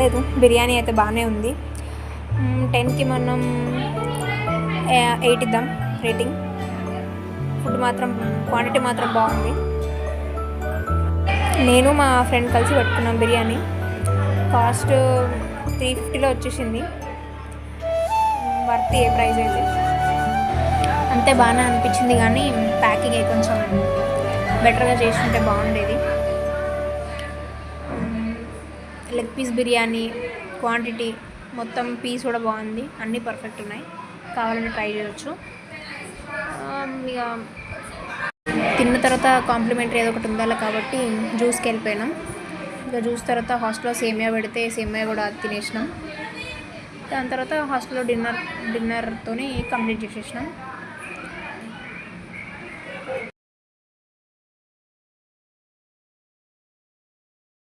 పర్లేదు, బిర్యానీ అయితే బాగానే ఉంది. 10కి మనం 8 ఇద్దాం రేటింగ్. ఫుడ్ మాత్రం క్వాంటిటీ మాత్రం బాగుంది. నేను మా ఫ్రెండ్ కలిసి పెట్టుకున్నాం బిర్యానీ. కాస్ట్ 350లో వచ్చేసింది. వర్త్ ఏ ప్రైస్ అయితే అంతే బాగానే అనిపించింది, కానీ ప్యాకింగ్ కొంచెం బెటర్గా చేసుకుంటే బాగుండేది. లెగ్ పీస్ బిర్యానీ క్వాంటిటీ మొత్తం పీస్ కూడా బాగుంది, అన్నీ పర్ఫెక్ట్ ఉన్నాయి. కావాలంటే ట్రై చేయొచ్చు. ఇక తిన్న తర్వాత కాంప్లిమెంటరీ ఏదో ఒకటి ఉండాలి కాబట్టి జ్యూస్కి వెళ్ళిపోయినాం. ఇంకా జ్యూస్ తర్వాత హాస్టల్లో సేమియా పెడితే సేమియా కూడా తినేసినాం. దాని తర్వాత హాస్టల్లో డిన్నర్తోనే కంప్లీట్ చేసేసినాం.